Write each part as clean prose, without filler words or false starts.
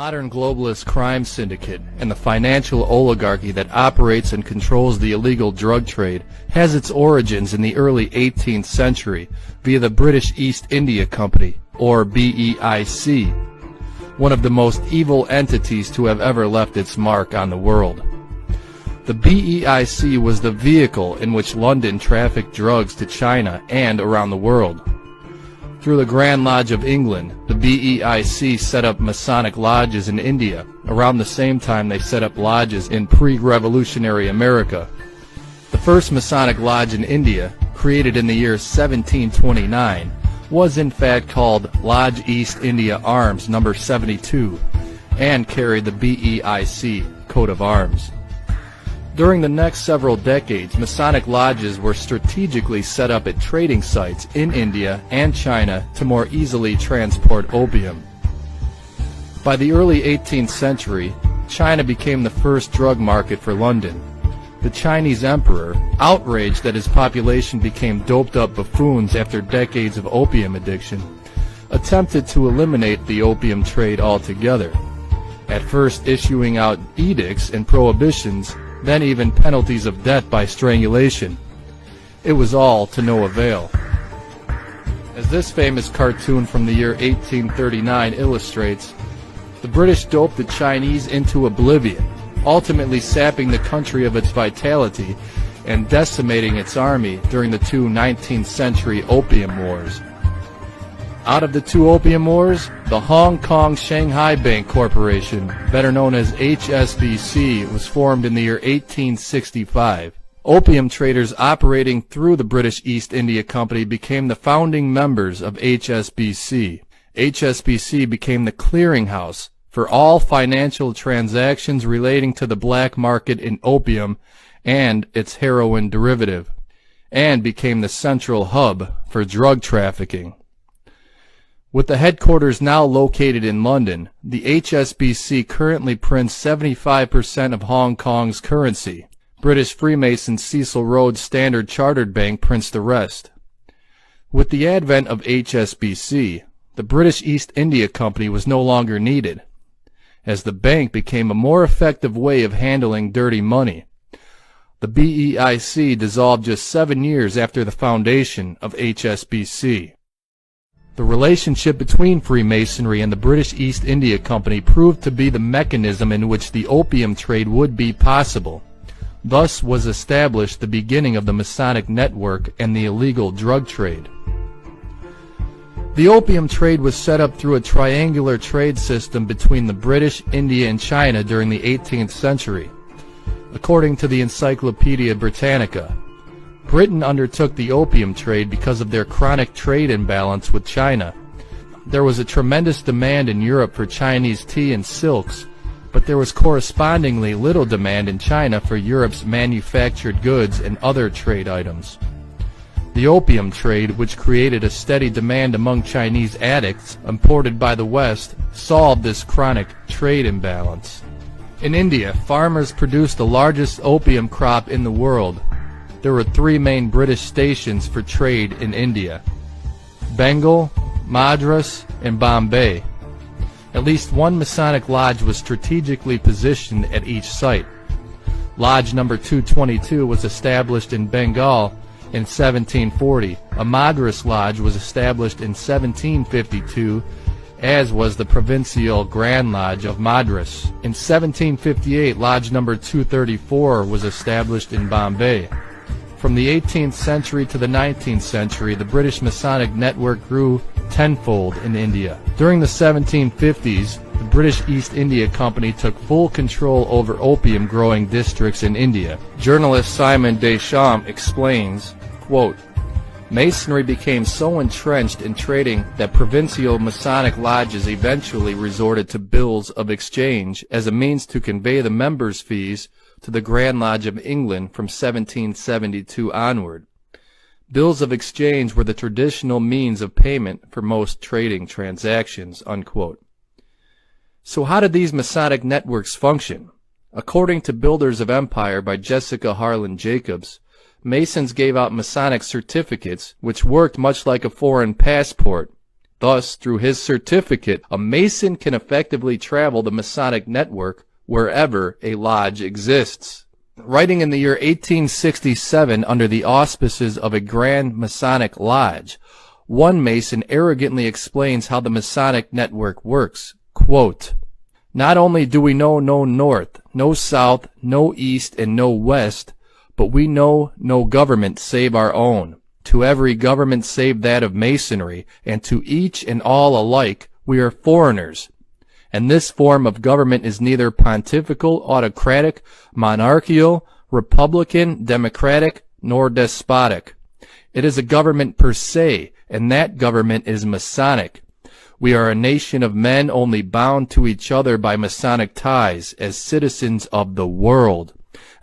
modern globalist crime syndicate and the financial oligarchy that operates and controls the illegal drug trade has its origins in the early 18th century via the British East India Company, or BEIC, one of the most evil entities to have ever left its mark on the world. The BEIC was the vehicle in which London trafficked drugs to China and around the world. Through the Grand Lodge of England, the BEIC set up Masonic lodges in India, around the same time they set up lodges in pre-revolutionary America. The first Masonic lodge in India, created in the year 1729, was in fact called Lodge East India Arms No. 72, and carried the BEIC coat of arms. During the next several decades, Masonic lodges were strategically set up at trading sites in India and China to more easily transport opium. By the early 18th century, China became the first drug market for London. The Chinese emperor, outraged that his population became doped-up buffoons after decades of opium addiction, attempted to eliminate the opium trade altogether, at first issuing out edicts and prohibitions, then even penalties of death by strangulation. It was all to no avail. As this famous cartoon from the year 1839 illustrates, the British doped the Chinese into oblivion, ultimately sapping the country of its vitality and decimating its army during the two 19th century opium wars. Out of the two opium wars, the Hong Kong Shanghai Bank Corporation, better known as HSBC, was formed in the year 1865. Opium traders operating through the British East India Company became the founding members of HSBC. HSBC became the clearinghouse for all financial transactions relating to the black market in opium and its heroin derivative, and became the central hub for drug trafficking. With the headquarters now located in London, the HSBC currently prints 75% of Hong Kong's currency. British Freemason Cecil Rhodes Standard Chartered Bank prints the rest. With the advent of HSBC, the British East India Company was no longer needed, as the bank became a more effective way of handling dirty money. The BEIC dissolved just 7 years after the foundation of HSBC. The relationship between Freemasonry and the British East India Company proved to be the mechanism in which the opium trade would be possible. Thus was established the beginning of the Masonic network and the illegal drug trade. The opium trade was set up through a triangular trade system between the British, India, and China during the 18th century. According to the Encyclopedia Britannica, Britain undertook the opium trade because of their chronic trade imbalance with China. There was a tremendous demand in Europe for Chinese tea and silks, but there was correspondingly little demand in China for Europe's manufactured goods and other trade items. The opium trade, which created a steady demand among Chinese addicts imported by the West, solved this chronic trade imbalance. In India, farmers produced the largest opium crop in the world. There were 3 main British stations for trade in India: Bengal, Madras, and Bombay. At least one Masonic lodge was strategically positioned at each site. Lodge No. 222 was established in Bengal in 1740. A Madras lodge was established in 1752, as was the Provincial Grand Lodge of Madras. In 1758, Lodge No. 234 was established in Bombay. From the 18th century to the 19th century, the British Masonic network grew tenfold in India. During the 1750s, the British East India Company took full control over opium-growing districts in India. Journalist Simon Deschamps explains, quote, "Masonry became so entrenched in trading that provincial Masonic lodges eventually resorted to bills of exchange as a means to convey the members' fees to the Grand Lodge of England from 1772 onward. Bills of exchange were the traditional means of payment for most trading transactions." Unquote. So how did these Masonic networks function? According to Builders of Empire by Jessica Harlan Jacobs, Masons gave out Masonic certificates which worked much like a foreign passport, Thus, through his certificate, a Mason can effectively travel the Masonic network wherever a lodge exists. Writing in the year 1867 under the auspices of a Grand Masonic Lodge, one Mason arrogantly explains how the Masonic network works. Quote, "Not only do we know no north, no south, no east, and no west, but we know no government save our own. To every government save that of Masonry, and to each and all alike, we are foreigners. And this form of government is neither pontifical, autocratic, monarchical, republican, democratic, nor despotic. It is a government per se, and that government is Masonic. We are a nation of men only bound to each other by Masonic ties as citizens of the world.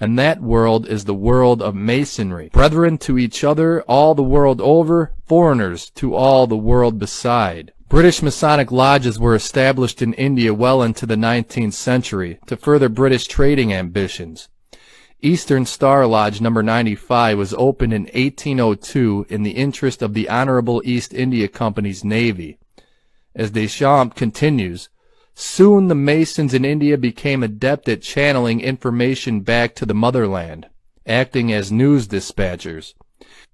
And that world is the world of Masonry. Brethren to each other all the world over, foreigners to all the world beside." British Masonic lodges were established in India well into the 19th century to further British trading ambitions. Eastern Star Lodge No. 95 was opened in 1802 in the interest of the Honorable East India Company's Navy. As Deschamps continues, "Soon the Masons in India became adept at channeling information back to the motherland, acting as news dispatchers."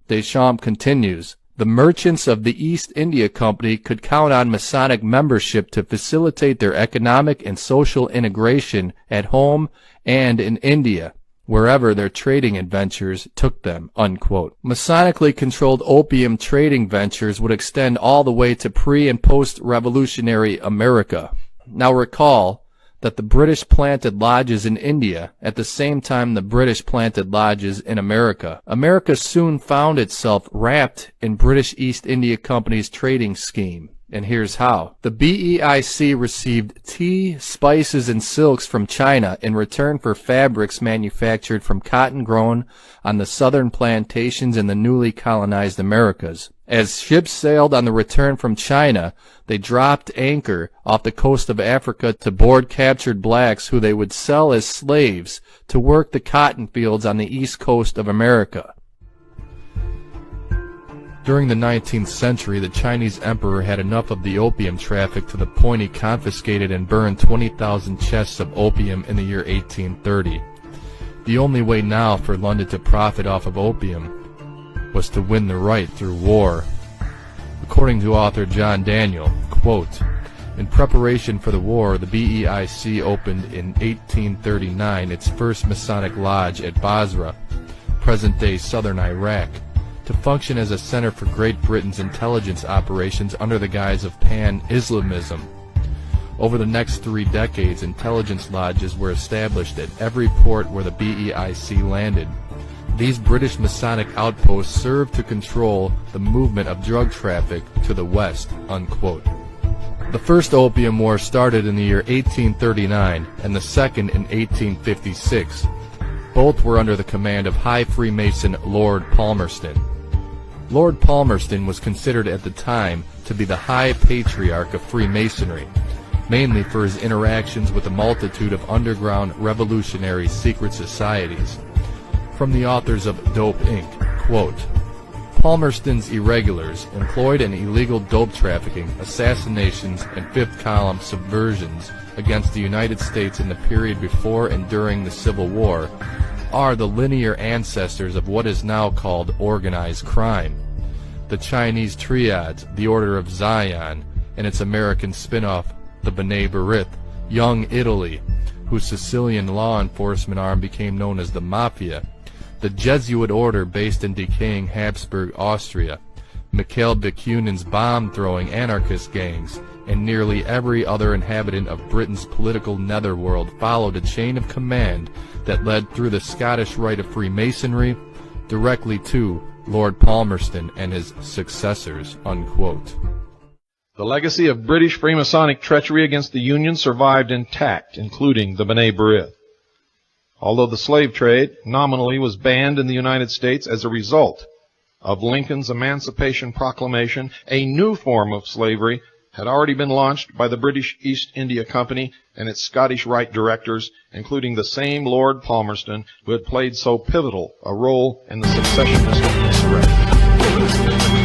Deschamps continues, "The merchants of the East India Company could count on Masonic membership to facilitate their economic and social integration at home and in India, wherever their trading adventures took them." Unquote. Masonically controlled opium trading ventures would extend all the way to pre- and post-revolutionary America. Now recall that the British planted lodges in India at the same time the British planted lodges in America. America soon found itself wrapped in British East India Company's trading scheme. And here's how. The BEIC received tea, spices, and silks from China in return for fabrics manufactured from cotton grown on the southern plantations in the newly colonized Americas. As ships sailed on the return from China, they dropped anchor off the coast of Africa to board captured blacks who they would sell as slaves to work the cotton fields on the east coast of America. During the 19th century, the Chinese emperor had enough of the opium traffic to the point he confiscated and burned 20,000 chests of opium in the year 1830. The only way now for London to profit off of opium was to win the right through war. According to author John Daniel, quote, "In preparation for the war, the BEIC opened in 1839 its first Masonic lodge at Basra, present-day southern Iraq, to function as a center for Great Britain's intelligence operations under the guise of Pan-Islamism. Over the next 3 decades, intelligence lodges were established at every port where the BEIC landed. These British Masonic outposts served to control the movement of drug traffic to the west." Unquote. The first Opium War started in the year 1839 and the second in 1856. Both were under the command of High Freemason Lord Palmerston. Lord Palmerston was considered at the time to be the High Patriarch of Freemasonry, mainly for his interactions with a multitude of underground revolutionary secret societies. From the authors of Dope Inc., quote, "Palmerston's irregulars employed in illegal dope trafficking, assassinations, and fifth-column subversions against the United States in the period before and during the Civil War are the linear ancestors of what is now called organized crime. The Chinese Triads, the Order of Zion, and its American spin-off, the B'nai B'rith, Young Italy, whose Sicilian law enforcement arm became known as the Mafia, the Jesuit order based in decaying Habsburg Austria, Mikhail Bakunin's bomb-throwing anarchist gangs, and nearly every other inhabitant of Britain's political netherworld followed a chain of command that led through the Scottish Rite of Freemasonry directly to Lord Palmerston and his successors." Unquote. The legacy of British Freemasonic treachery against the Union survived intact, including the B'nai B'rith. Although the slave trade nominally was banned in the United States as a result of Lincoln's Emancipation Proclamation, a new form of slavery had already been launched by the British East India Company and its Scottish Rite directors, including the same Lord Palmerston who had played so pivotal a role in the secessionist insurrection.